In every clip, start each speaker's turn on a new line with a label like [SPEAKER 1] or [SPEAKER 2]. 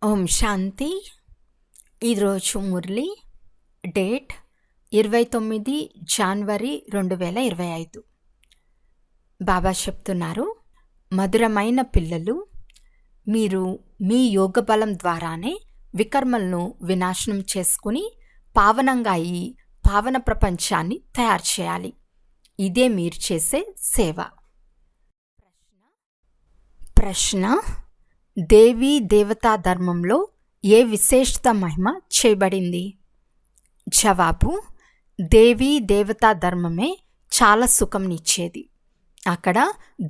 [SPEAKER 1] ఓం శాంతి. ఈరోజు మురళి డేట్ 29 జనవరి 2025. బాబా చెప్తున్నారు, మధురమైన పిల్లలు, మీరు మీ యోగ బలం ద్వారానే వికర్మలను వినాశనం చేసుకుని పావనంగా అయి పావన ప్రపంచాన్ని తయారు చేయాలి. ఇదే మీరు చేసే సేవ. ప్రశ్న: దేవీ దేవతా ధర్మంలో ఏ విశేషత మహిమ చేయబడింది? జవాబు: దేవీ దేవతా ధర్మమే చాలా సుఖంనిచ్చేది. అక్కడ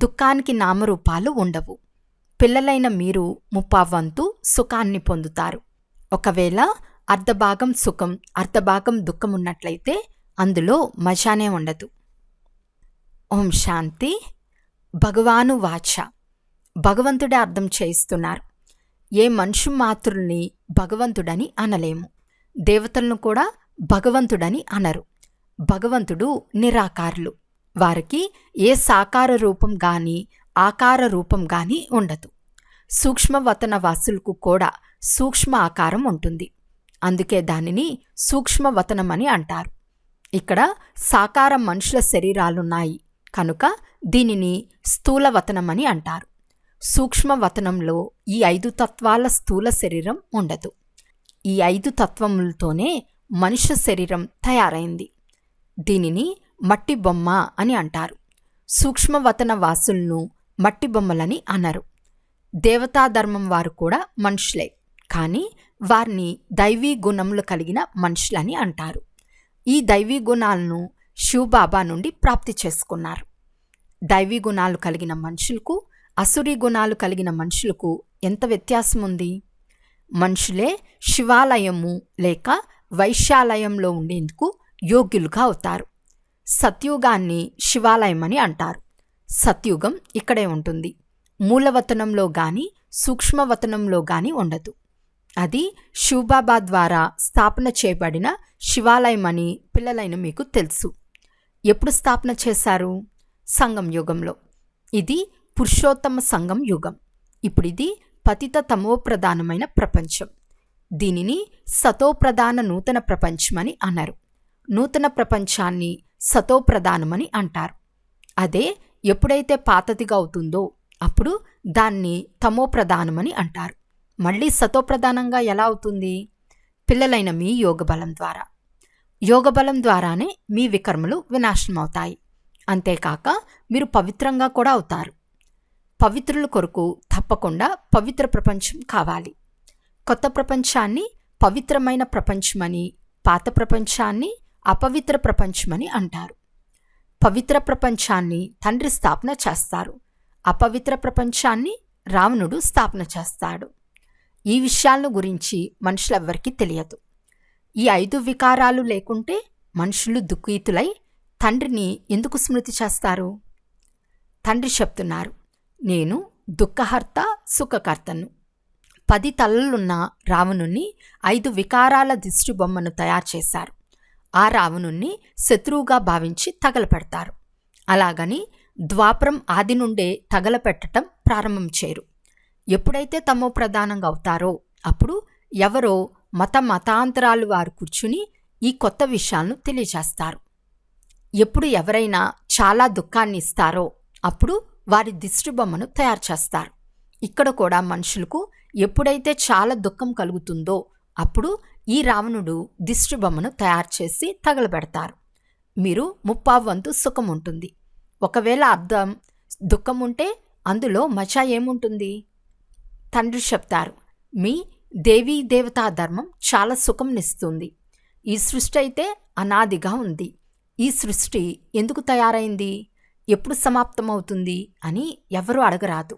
[SPEAKER 1] దుఃఖానికి నామరూపాలు ఉండవు. పిల్లలైన మీరు ముప్పావంతు సుఖాన్ని పొందుతారు. ఒకవేళ అర్ధభాగం సుఖం అర్ధభాగం దుఃఖం ఉన్నట్లయితే అందులో మజానే ఉండదు. ఓం శాంతి. భగవాను వాచ, భగవంతుడే అర్థం చేయిస్తున్నారు. ఏ మనుషు మాతృల్ని భగవంతుడని అనలేము, దేవతలను కూడా భగవంతుడని అనరు. భగవంతుడు నిరాకారులు. వారికి ఏ సాకార రూపం గాని ఆకార రూపం గాని ఉండదు. సూక్ష్మవతన వాసులకు కూడా సూక్ష్మ ఆకారం ఉంటుంది. అందుకే దానిని సూక్ష్మవతనమని అంటారు. ఇక్కడ సాకార మనుషుల శరీరాలున్నాయి కనుక దీనిని స్థూలవతనమని అంటారు. సూక్ష్మవతనంలో ఈ 5 తత్వాల స్థూల శరీరం ఉండదు. ఈ 5 తత్వములతోనే మనుష్య శరీరం తయారైంది. దీనిని మట్టి బొమ్మ అని అంటారు. సూక్ష్మవతన వాసులను మట్టి బొమ్మలని అనరు. దేవతాధర్మం వారు కూడా మనుషులే, కానీ వారిని దైవీ గుణములు కలిగిన మనుషులని అంటారు. ఈ దైవీ గుణాలను శివబాబా నుండి ప్రాప్తి చేసుకున్నారు. దైవీ గుణాలు కలిగిన మనుషులకు అసురీ గుణాలు కలిగిన మనుషులకు ఎంత వ్యత్యాసం ఉంది? మనుషులే శివాలయము లేక వైశ్యాలయంలో ఉండేందుకు యోగ్యులుగా అవుతారు. సత్యుగాన్ని శివాలయమని అంటారు. సత్యుగం ఇక్కడే ఉంటుంది. మూలవతనంలో గాని సూక్ష్మవతనంలో గాని ఉండదు. అది శివబాబా ద్వారా స్థాపన చేయబడిన శివాలయమని పిల్లలైన మీకు తెలుసు. ఎప్పుడు స్థాపన చేశారు? సంగం యుగంలో. ఇది పురుషోత్తమ సంగం యుగం. ఇప్పుడిది పతిత తమోప్రధానమైన ప్రపంచం. దీనిని సతోప్రధాన నూతన ప్రపంచమని అనరు. నూతన ప్రపంచాన్ని సతోప్రధానమని అంటారు. అదే ఎప్పుడైతే పాతదిగా అవుతుందో అప్పుడు దాన్ని తమోప్రధానమని అంటారు. మళ్ళీ సతోప్రధానంగా ఎలా అవుతుంది? పిల్లలైన మీ యోగబలం ద్వారా. యోగబలం ద్వారానే మీ వికర్మలు వినాశనమవుతాయి. అంతేకాక మీరు పవిత్రంగా కూడా అవుతారు. పవిత్రుల కొరకు తప్పకుండా పవిత్ర ప్రపంచం కావాలి. కొత్త ప్రపంచాన్ని పవిత్రమైన ప్రపంచమని, పాత ప్రపంచాన్ని అపవిత్ర ప్రపంచమని అంటారు. పవిత్ర ప్రపంచాన్ని తండ్రి స్థాపన చేస్తారు. అపవిత్ర ప్రపంచాన్ని రావణుడు స్థాపన చేస్తాడు. ఈ విషయాలను గురించి మనుషులెవ్వరికీ తెలియదు. ఈ 5 వికారాలు లేకుంటే మనుషులు దుఃఖితులై తండ్రిని ఎందుకు స్మృతి చేస్తారు? తండ్రి చెప్తున్నారు, నేను దుఃఖహర్త సుఖకర్తను. 10 తలలున్న రావణుణ్ణి 5 వికారాల దిష్టి బొమ్మను తయారు చేశారు. ఆ రావణుణ్ణి శత్రువుగా భావించి తగలపెడతారు. అలాగని ద్వాపరం ఆది నుండే తగలపెట్టడం ప్రారంభం చేయరు. ఎప్పుడైతే తమో ప్రధానంగా అవుతారో అప్పుడు ఎవరో మతాంతరాలు వారు కూర్చుని ఈ కొత్త విషయాలను తెలియజేస్తారు. ఎప్పుడు ఎవరైనా చాలా దుఃఖాన్ని ఇస్తారో అప్పుడు వారి దిష్టి బొమ్మను తయారు చేస్తారు. ఇక్కడ కూడా మనుషులకు ఎప్పుడైతే చాలా దుఃఖం కలుగుతుందో అప్పుడు ఈ రావణుడు దిష్టి బొమ్మను తయారు చేసి తగలబెడతారు. మీరు ముప్పావంతు సుఖం ఉంటుంది. ఒకవేళ అర్థం దుఃఖం ఉంటే అందులో మజా ఏముంటుంది? తండ్రి చెప్తారు, మీ దేవీ దేవతా ధర్మం చాలా సుఖంనిస్తుంది. ఈ సృష్టి అయితే అనాదిగా ఉంది. ఈ సృష్టి ఎందుకు తయారైంది, ఎప్పుడు సమాప్తమవుతుంది అని ఎవరూ అడగరాదు.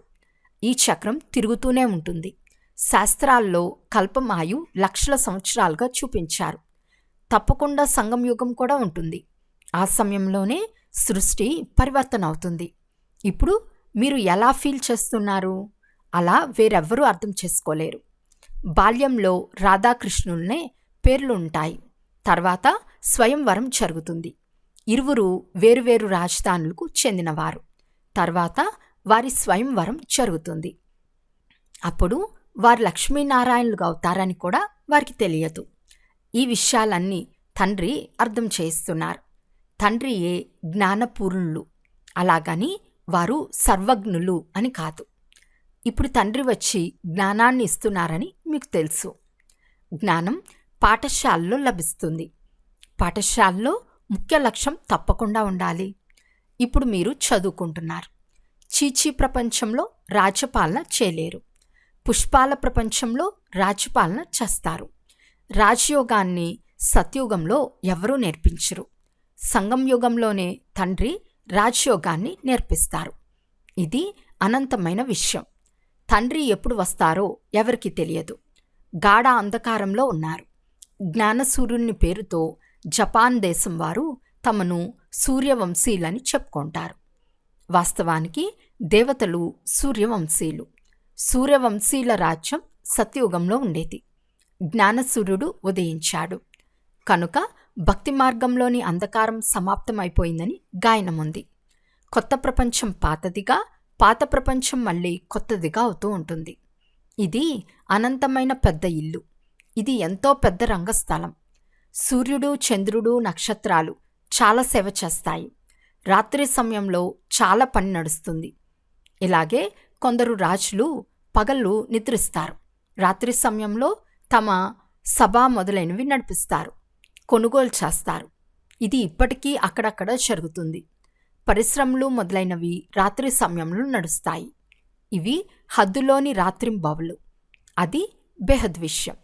[SPEAKER 1] ఈ చక్రం తిరుగుతూనే ఉంటుంది. శాస్త్రాల్లో కల్పమాయు లక్షల సంవత్సరాలుగా చూపించారు. తప్పకుండా సంగం యుగం కూడా ఉంటుంది. ఆ సమయంలోనే సృష్టి పరివర్తన అవుతుంది. ఇప్పుడు మీరు ఎలా ఫీల్ చేస్తున్నారు? అలా వేరెవ్వరూ అర్థం చేసుకోలేరు. బాల్యంలో రాధాకృష్ణుల్నే పేర్లు ఉంటాయి. తర్వాత స్వయంవరం జరుగుతుంది. ఇరువురు వేరువేరు రాజధానులకు చెందినవారు. తర్వాత వారి స్వయంవరం జరుగుతుంది. అప్పుడు వారు లక్ష్మీనారాయణులుగా అవుతారని కూడా వారికి తెలియదు. ఈ విషయాలన్నీ తండ్రి అర్థం చేయిస్తున్నారు. తండ్రియే జ్ఞానపూర్ణులు, అలాగని వారు సర్వజ్ఞులు అని కాదు. ఇప్పుడు తండ్రి వచ్చి జ్ఞానాన్ని ఇస్తున్నారని మీకు తెలుసు. జ్ఞానం పాఠశాలలో లభిస్తుంది. పాఠశాలలో ముఖ్య లక్ష్యం తప్పకుండా ఉండాలి. ఇప్పుడు మీరు చదువుకుంటున్నారు. చీచీ ప్రపంచంలో రాజ్యపాలన చేయలేరు. పుష్పాల ప్రపంచంలో రాజ్యపాలన చేస్తారు. రాజయోగాన్ని సత్యుగంలో ఎవరూ నేర్పించరు. సంగం యుగంలోనే తండ్రి రాజయోగాన్ని నేర్పిస్తారు. ఇది అనంతమైన విషయం. తండ్రి ఎప్పుడు వస్తారో ఎవరికి తెలియదు. గాఢ అంధకారంలో ఉన్నారు. జ్ఞానసూర్యుని పేరుతో జపాన్ దేశం వారు తమను సూర్యవంశీయులని చెప్పుకుంటారు. వాస్తవానికి దేవతలు సూర్యవంశీయులు. సూర్యవంశీయుల రాజ్యం సత్యయుగంలో ఉండేది. జ్ఞానసూర్యుడు ఉదయించాడు కనుక భక్తి మార్గంలోని అంధకారం సమాప్తమైపోయిందని గాయనముంది. కొత్త ప్రపంచం పాతదిగా, పాత ప్రపంచం మళ్ళీ కొత్తదిగా అవుతూ ఉంటుంది. ఇది అనంతమైన పెద్ద ఇల్లు. ఇది ఎంతో పెద్ద రంగస్థలం. సూర్యుడు, చంద్రుడు, నక్షత్రాలు చాలా సేవ చేస్తాయి. రాత్రి సమయంలో చాలా పని నడుస్తుంది. ఇలాగే కొందరు రాజులు పగళ్ళు నిద్రిస్తారు. రాత్రి సమయంలో తమ సభ మొదలైనవి నడిపిస్తారు, కొనుగోలు చేస్తారు. ఇది ఇప్పటికీ అక్కడక్కడ జరుగుతుంది. పరిశ్రమలు మొదలైనవి రాత్రి సమయంలో నడుస్తాయి. ఇవి హద్దులోని రాత్రింబవళ్ళు. అది బేహద్ విషయం.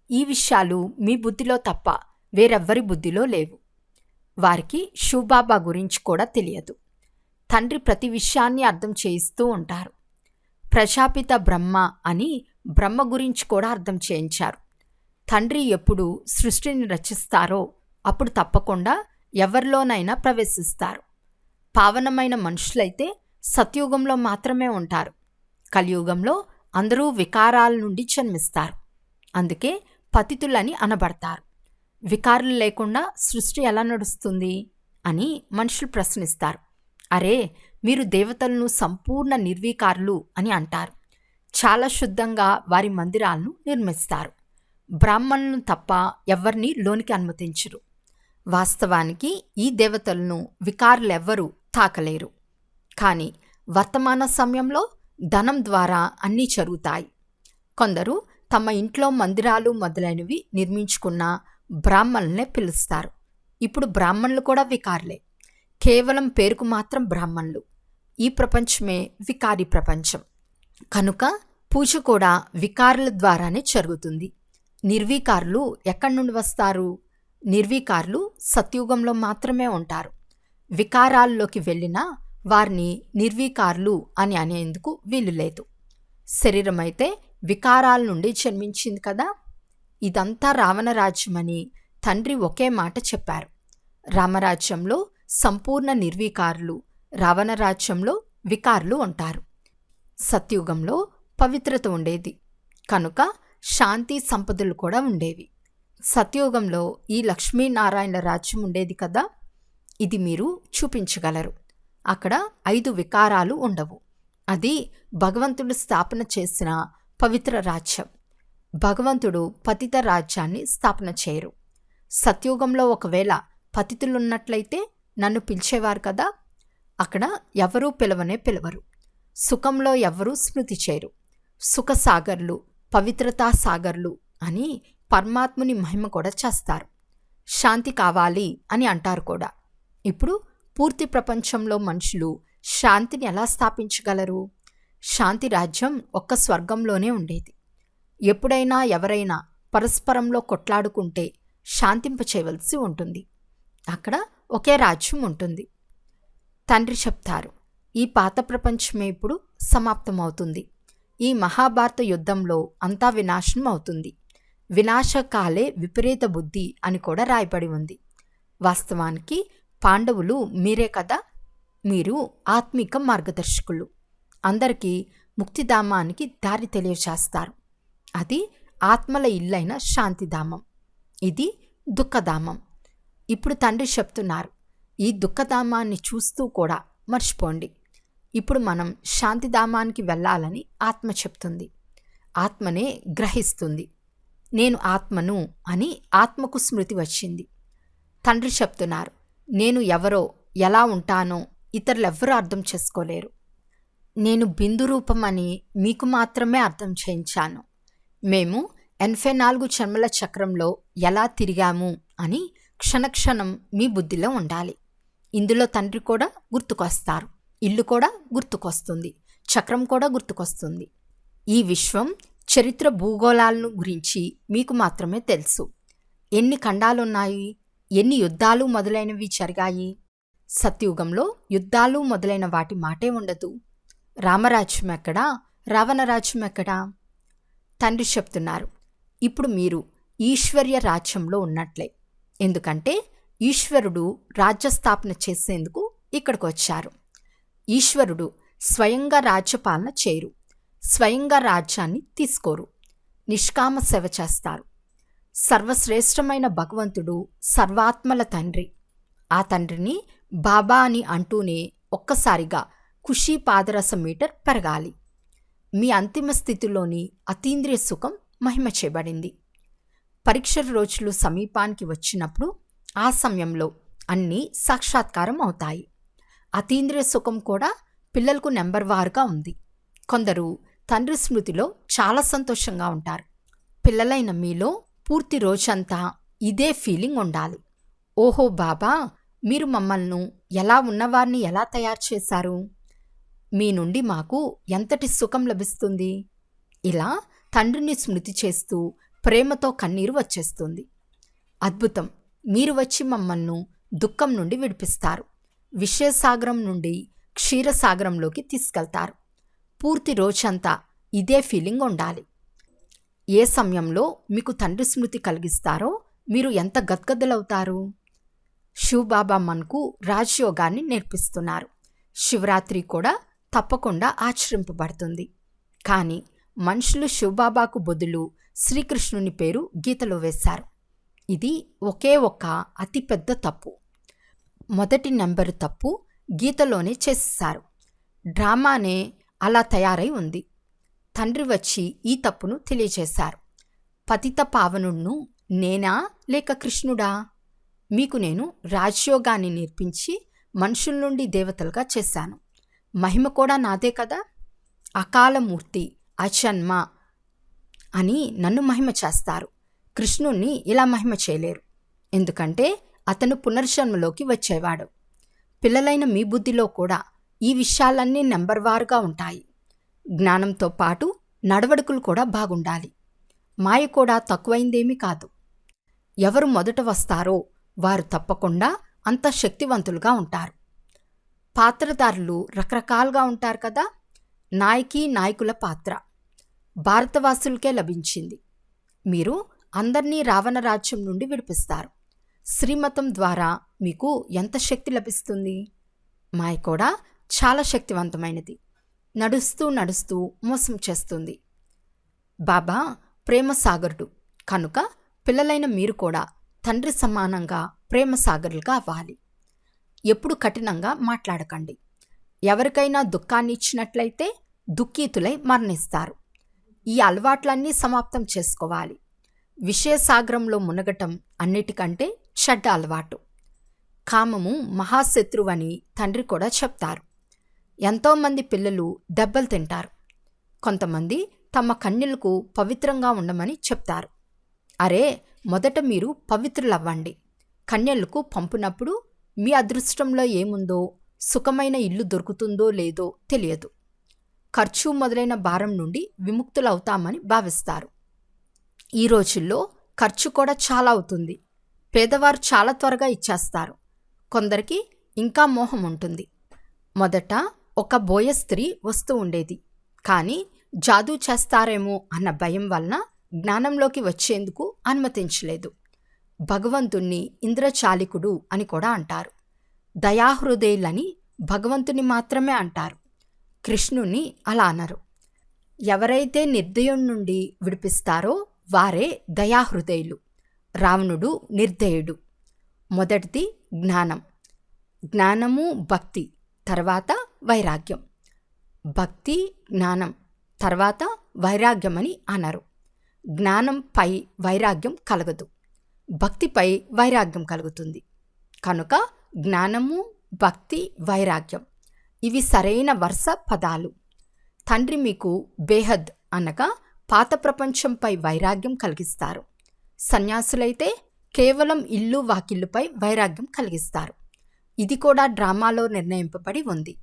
[SPEAKER 1] ఈ విషయాలు మీ బుద్ధిలో తప్ప వేరెవ్వరి బుద్ధిలో లేవు. వారికి శివబాబా గురించి కూడా తెలియదు. తండ్రి ప్రతి విషయాన్ని అర్థం చేయిస్తూ ఉంటారు. ప్రజాపిత బ్రహ్మ అని బ్రహ్మ గురించి కూడా అర్థం చేయించారు. తండ్రి ఎప్పుడు సృష్టిని రచిస్తారో అప్పుడు తప్పకుండా ఎవరిలోనైనా ప్రవేశిస్తారు. పావనమైన మనుషులైతే సత్యుగంలో మాత్రమే ఉంటారు. కలియుగంలో అందరూ వికారాల నుండి జన్మిస్తారు. అందుకే పతితులని అనబడతారు. వికారులు లేకుండా సృష్టి ఎలా నడుస్తుంది అని మనుషులు ప్రశ్నిస్తారు. అరే, మీరు దేవతలను సంపూర్ణ నిర్వీకారులు అని అంటారు. చాలా శుద్ధంగా వారి మందిరాలను నిర్మిస్తారు. బ్రాహ్మణులను తప్ప ఎవరిని లోనికి అనుమతించరు. వాస్తవానికి ఈ దేవతలను వికారులెవ్వరూ తాకలేరు. కానీ వర్తమాన సమయంలో ధనం ద్వారా అన్నీ జరుగుతాయి. కొందరు తమ ఇంట్లో మందిరాలు మొదలైనవి నిర్మించుకున్న బ్రాహ్మణులనే పిలుస్తారు. ఇప్పుడు బ్రాహ్మణులు కూడా వికారులే. కేవలం పేరుకు మాత్రం బ్రాహ్మణులు. ఈ ప్రపంచమే వికారీ ప్రపంచం. కనుక పూజ కూడా వికారుల ద్వారానే జరుగుతుంది. నిర్వీకారులు ఎక్కడి నుండి వస్తారు? నిర్వీకారులు సత్యుగంలో మాత్రమే ఉంటారు. వికారాల్లోకి వెళ్ళినా వారిని నిర్వీకారులు అని అనేందుకు వీలు లేదు. శరీరం అయితే వికారాల నుండి జన్మించింది కదా. ఇదంతా రావణ రాజ్యమని తండ్రి ఒకే మాట చెప్పారు. రామరాజ్యంలో సంపూర్ణ నిర్వీకారులు, రావణ రాజ్యంలో వికారులు ఉంటారు. సత్యుగంలో పవిత్రత ఉండేది కనుక శాంతి సంపదలు కూడా ఉండేవి. సత్యుగంలో ఈ లక్ష్మీనారాయణ రాజ్యం ఉండేది కదా. ఇది మీరు చూపించగలరు. అక్కడ 5 వికారాలు ఉండవు. అది భగవంతుడు స్థాపన చేసిన పవిత్ర రాజ్యం. భగవంతుడు పతిత రాజ్యాన్ని స్థాపన చేయరు. సత్యుగంలో ఒకవేళ పతితులున్నట్లయితే నన్ను పిలిచేవారు కదా. అక్కడ ఎవరూ పిలవరు. సుఖంలో ఎవరూ స్మృతి చేయరు. సుఖసాగర్లు, పవిత్రతా సాగర్లు అని పరమాత్ముని మహిమ కూడా చేస్తారు. శాంతి కావాలి అని అంటారు కూడా. ఇప్పుడు పూర్తి ప్రపంచంలో మనుషులు శాంతిని ఎలా స్థాపించగలరు? శాంతి రాజ్యం ఒక్క స్వర్గంలోనే ఉండేది. ఎప్పుడైనా ఎవరైనా పరస్పరంలో కొట్లాడుకుంటే శాంతింప చేయవలసి ఉంటుంది. అక్కడ ఒకే రాజ్యం ఉంటుంది. తండ్రి చెప్తారు, ఈ పాత ప్రపంచమే ఇప్పుడు సమాప్తమవుతుంది. ఈ మహాభారత యుద్ధంలో అంతా వినాశనం అవుతుంది. వినాశకాలే విపరీత బుద్ధి అని కూడా రాయబడి ఉంది. వాస్తవానికి పాండవులు మీరే కదా. మీరు ఆత్మిక మార్గదర్శకులు. అందరికీ ముక్తిధామానికి దారి తెలియచేస్తారు. అది ఆత్మల ఇల్లైన శాంతిధామం. ఇది దుఃఖధామం. ఇప్పుడు తండ్రి చెప్తున్నారు, ఈ దుఃఖధామాన్ని చూస్తూ కూడా మర్చిపోండి. ఇప్పుడు మనం శాంతిధామానికి వెళ్ళాలని ఆత్మ చెప్తుంది. ఆత్మనే గ్రహిస్తుంది. నేను ఆత్మను అని ఆత్మకు స్మృతి వచ్చింది. తండ్రి చెప్తున్నారు, నేను ఎవరో ఎలా ఉంటానో ఇతరులెవ్వరూ అర్థం చేసుకోలేరు. నేను బిందు రూపం అని మీకు మాత్రమే అర్థం చేయించాను. మేము 84 జన్మల చక్రంలో ఎలా తిరిగాము అని క్షణక్షణం మీ బుద్ధిలో ఉండాలి. ఇందులో తండ్రి కూడా గుర్తుకొస్తారు, ఇల్లు కూడా గుర్తుకొస్తుంది, చక్రం కూడా గుర్తుకొస్తుంది. ఈ విశ్వం చరిత్ర భూగోళాలను గురించి మీకు మాత్రమే తెలుసు. ఎన్ని ఖండాలున్నాయి, ఎన్ని యుద్ధాలు మొదలైనవి జరిగాయి. సత్యుగంలో యుద్ధాలు మొదలైన వాటి మాటే ఉండదు. రామరాజ్యం ఎక్కడా, రావణరాజ్యం ఎక్కడా? తండ్రి చెప్తున్నారు, ఇప్పుడు మీరు ఈశ్వర్య రాజ్యంలో ఉన్నట్లే. ఎందుకంటే ఈశ్వరుడు రాజ్యస్థాపన చేసేందుకు ఇక్కడికి వచ్చారు. ఈశ్వరుడు స్వయంగా రాజ్యపాలన చేయరు, స్వయంగా రాజ్యాన్ని తీసుకోరు, నిష్కామ సేవ చేస్తారు. సర్వశ్రేష్టమైన భగవంతుడు సర్వాత్మల తండ్రి. ఆ తండ్రిని బాబా అని అంటూనే ఒక్కసారిగా ఖుషీ పాదరస మీటర్ పెరగాలి. మీ అంతిమ స్థితిలోని అతీంద్రియ సుఖం మహిమ చేయబడింది. పరీక్ష రోజులు సమీపానికి వచ్చినప్పుడు ఆ సమయంలో అన్నీ సాక్షాత్కారం అవుతాయి. అతీంద్రియ సుఖం కూడా పిల్లలకు నెంబర్ వారుగా ఉంది. కొందరు తండ్రి స్మృతిలో చాలా సంతోషంగా ఉంటారు. పిల్లలైన మీలో పూర్తి రోజంతా ఇదే ఫీలింగ్ ఉండాలి. ఓహో బాబా, మీరు మమ్మల్ని ఎలా ఉన్నవారిని ఎలా తయారు చేశారు, మీ నుండి మాకు ఎంతటి సుఖం లభిస్తుంది. ఇలా తండ్రిని స్మృతి చేస్తూ ప్రేమతో కన్నీరు వచ్చేస్తుంది. అద్భుతం, మీరు వచ్చి మమ్మల్ని దుఃఖం నుండి విడిపిస్తారు, విషయసాగరం నుండి క్షీరసాగరంలోకి తీసుకెళ్తారు. పూర్తి రోజంతా ఇదే ఫీలింగ్ ఉండాలి. ఏ సమయంలో మీకు తండ్రి స్మృతి కలిగిస్తారో మీరు ఎంత గద్గదలవుతారు. శివబాబా మనకు రాజయోగాన్ని నేర్పిస్తున్నారు. శివరాత్రి కూడా తప్పకుండా ఆచరింపబడుతుంది. కానీ మనుషులు శివబాబాకు బదులు శ్రీకృష్ణుని పేరు గీతలో వేశారు. ఇది ఒకే ఒక్క అతిపెద్ద తప్పు. మొదటి నెంబరు తప్పు గీతలోనే చేసేశారు. డ్రామానే అలా తయారై ఉంది. తండ్రి వచ్చి ఈ తప్పును తెలియచేశారు. పతిత పావనుడును నేనా లేక కృష్ణుడా? మీకు నేను రాజయోగాన్ని నేర్పించి మనుషుల నుండి దేవతలుగా చేశాను. మహిమ కూడా నాదే కదా. అకాలమూర్తి, అజన్మ అని నన్ను మహిమ చేస్తారు. కృష్ణుణ్ణి ఇలా మహిమ చేయలేరు, ఎందుకంటే అతను పునర్జన్మలోకి వచ్చేవాడు. పిల్లలైన మీ బుద్ధిలో కూడా ఈ విషయాలన్నీ నెంబర్ వారుగా ఉంటాయి. జ్ఞానంతో పాటు నడవడికలు కూడా బాగుండాలి. మాయ కూడా తక్కువైందేమీ కాదు. ఎవరు మొదట వస్తారో వారు తప్పకుండా అంత శక్తివంతులుగా ఉంటారు. పాత్రధారులు రకరకాలుగా ఉంటారు కదా. నాయకి నాయకుల పాత్ర భారతవాసులకే లభించింది. మీరు అందర్నీ రావణ రాజ్యం నుండి విడిపిస్తారు. శ్రీమతం ద్వారా మీకు ఎంత శక్తి లభిస్తుంది. మాయ కూడా చాలా శక్తివంతమైనది. నడుస్తూ నడుస్తూ మోసం చేస్తుంది. బాబా ప్రేమసాగరుడు కనుక పిల్లలైన మీరు కూడా తండ్రి సమానంగా ప్రేమసాగరులుగా అవ్వాలి. ఎప్పుడు కఠినంగా మాట్లాడకండి. ఎవరికైనా దుఃఖాన్ని ఇచ్చినట్లయితే దుఃఖీతులై మరణిస్తారు. ఈ అలవాట్లన్నీ సమాప్తం చేసుకోవాలి. విషయసాగరంలో మునగటం అన్నిటికంటే చెడ్డ అలవాటు. కామము మహాశత్రువని తండ్రి కూడా చెప్తారు. ఎంతోమంది పిల్లలు దెబ్బలు తింటారు. కొంతమంది తమ కన్యలకు పవిత్రంగా ఉండమని చెప్తారు. అరే, మొదట మీరు పవిత్రులవ్వండి. కన్యలకు పంపునప్పుడు మీ అదృష్టంలో ఏముందో, సుఖమైన ఇల్లు దొరుకుతుందో లేదో తెలియదు. ఖర్చు మొదలైన భారం నుండి విముక్తులవుతామని భావిస్తారు. ఈ రోజుల్లో ఖర్చు కూడా చాలా అవుతుంది. పేదవారు చాలా త్వరగా ఇచ్చేస్తారు. కొందరికి ఇంకా మోహం ఉంటుంది. మొదట ఒక బోయ స్త్రీ వస్తూ ఉండేది. కానీ జాదూ చేస్తారేమో అన్న భయం వలన జ్ఞానంలోకి వచ్చేందుకు అనుమతించలేదు. భగవంతుణ్ణి ఇంద్రచాలికుడు అని కూడా అంటారు. దయాహృదయులని భగవంతుని మాత్రమే అంటారు. కృష్ణుని అలా అనరు. ఎవరైతే నిర్దయం నుండి విడిపిస్తారో వారే దయాహృదయులు. రావణుడు నిర్దయుడు. మొదటిది జ్ఞానం. జ్ఞానము భక్తి, తర్వాత వైరాగ్యం. భక్తి జ్ఞానం తర్వాత వైరాగ్యమని అనరు. జ్ఞానంపై వైరాగ్యం కలగదు, భక్తిపై వైరాగ్యం కలుగుతుంది. కనుక జ్ఞానము, భక్తి, వైరాగ్యం ఇవి సరైన వరుస పదాలు. తండ్రి మీకు బేహద్ అనగా పాత ప్రపంచంపై వైరాగ్యం కలిగిస్తారు. సన్యాసులైతే కేవలం ఇల్లు వాకిళ్ళుపై వైరాగ్యం కలిగిస్తారు. ఇది కూడా డ్రామాలో నిర్ణయింపబడి ఉంది.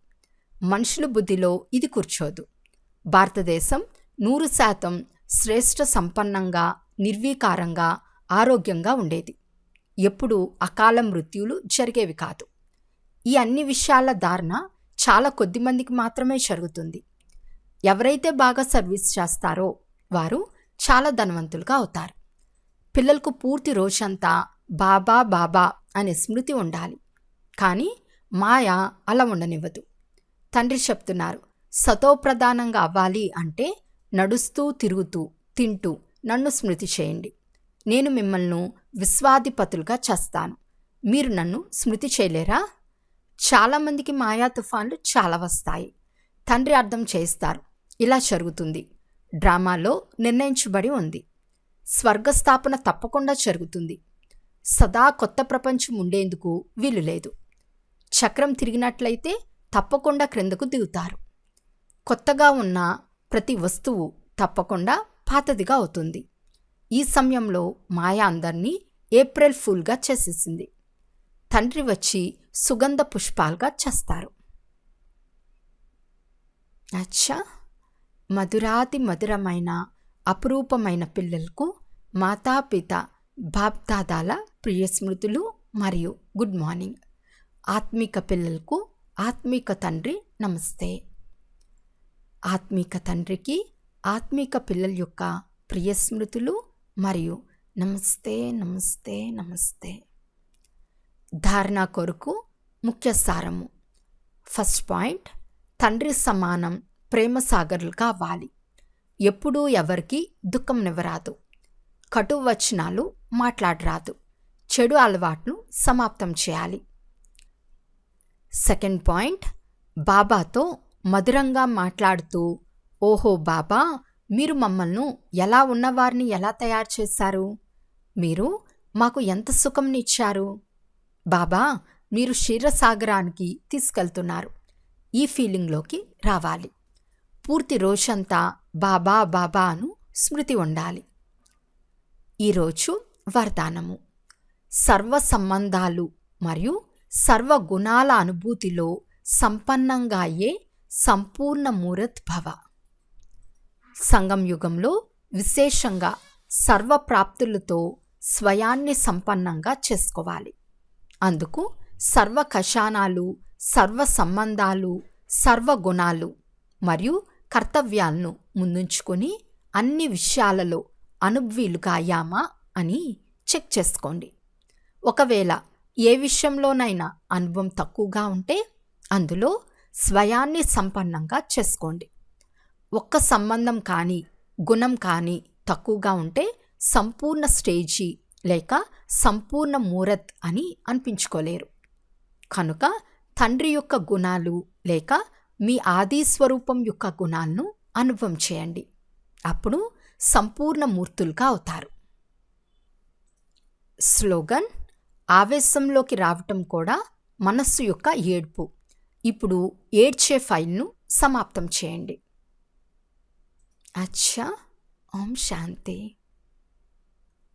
[SPEAKER 1] మనుషుల బుద్ధిలో ఇది కూర్చోదు. భారతదేశం 100% శ్రేష్ఠ సంపన్నంగా, నిర్వీకారంగా, ఆరోగ్యంగా ఉండేది. ఎప్పుడూ అకాల మృత్యులు జరిగేవి కాదు. ఈ అన్ని విషయాల ధారణ చాలా కొద్దిమందికి మాత్రమే జరుగుతుంది. ఎవరైతే బాగా సర్వీస్ చేస్తారో వారు చాలా ధనవంతులుగా అవుతారు. పిల్లలకు పూర్తి రోజంతా బాబా బాబా అనే స్మృతి ఉండాలి. కానీ మాయ అలా ఉండనివ్వదు. తండ్రి చెప్తున్నారు, సతోప్రధానంగా అవ్వాలి అంటే నడుస్తూ, తిరుగుతూ, తింటూ నన్ను స్మృతి చేయండి. నేను మిమ్మల్ని విశ్వాధిపతులుగా చేస్తాను. మీరు నన్ను స్మృతి చేయలేరా? చాలామందికి మాయా తుఫాన్లు చాలా వస్తాయి. తండ్రి అర్థం చేస్తారు, ఇలా జరుగుతుంది. డ్రామాలో నిర్ణయించబడి ఉంది. స్వర్గస్థాపన తప్పకుండా జరుగుతుంది. సదా కొత్త ప్రపంచం ఉండేందుకు వీలు లేదు. చక్రం తిరిగినట్లయితే తప్పకుండా క్రిందకు దిగుతారు. కొత్తగా ఉన్న ప్రతి వస్తువు తప్పకుండా పాతదిగా అవుతుంది. ఈ సమయంలో మాయ అందరినీ ఏప్రిల్ ఫూల్గా చేసేసింది. తండ్రి వచ్చి సుగంధ పుష్పాలుగా చేస్తారు. అచ్చా, మధురాతి మధురమైన అపురూపమైన పిల్లలకు మాతాపిత బాప్దాదాల ప్రియ స్మృతులు మరియు గుడ్ మార్నింగ్. ఆత్మిక పిల్లలకు ఆత్మిక తండ్రి నమస్తే. ఆత్మిక తండ్రికి ఆత్మిక పిల్లల యొక్క ప్రియ స్మృతులు మరియు నమస్తే నమస్తే నమస్తే. ధారణ కొరకు ముఖ్య సారము. ఫస్ట్ పాయింట్, తండ్రి సమానం ప్రేమ సాగర్లు కావాలి. ఎప్పుడూ ఎవరికి దుఃఖంనివ్వరాదు. కటు వచనాలు మాట్లాడరాదు. చెడు అలవాట్లు సమాప్తం చేయాలి. సెకండ్ పాయింట్, బాబాతో మధురంగా మాట్లాడుతూ, ఓహో బాబా, మీరు మమ్మల్ని ఎలా ఉన్నవారిని ఎలా తయారు చేశారు? మీరు మాకు ఎంత సుఖంనిచ్చారు? బాబా, మీరు క్షీరసాగరానికి తీసుకెళ్తున్నారు. ఈ ఫీలింగ్లోకి రావాలి. పూర్తి రోజంతా బాబా బాబా అను స్మృతి ఉండాలి. ఈరోజు వరదానము. సర్వ సంబంధాలు మరియు సర్వ గుణాల అనుభూతిలో సంపన్నంగా అయ్యే సంపూర్ణ మూరత్ భవ. సంగం యుగంలో విశేషంగా సర్వ ప్రాప్తులతో స్వయాన్ని సంపన్నంగా చేసుకోవాలి. అందుకు సర్వ కషానాలు, సర్వ సంబంధాలు, సర్వ గుణాలు మరియు కర్తవ్యాలను ముందుంచుకొని అన్ని విషయాలలో అనుభవీలుగా అయ్యామా అని చెక్ చేసుకోండి. ఒకవేళ ఏ విషయంలోనైనా అనుభవం తక్కువగా ఉంటే అందులో స్వయాన్ని సంపన్నంగా చేసుకోండి. ఒక్క సంబంధం కానీ గుణం కానీ తక్కువగా ఉంటే సంపూర్ణ స్టేజీ లేక సంపూర్ణ మూరత్ అని అనిపించుకోలేరు. కనుక తండ్రి యొక్క గుణాలు లేక మీ ఆది స్వరూపం యొక్క గుణాలను అనుభవం చేయండి. అప్పుడు సంపూర్ణ మూర్తులుగా అవుతారు. స్లోగన్. ఆవేశంలోకి రావటం కూడా మనస్సు యొక్క ఏడ్పు. ఇప్పుడు ఏడ్చే ఫైల్ను సమాప్తం చేయండి. అచ్చా, ఓం శాంతి.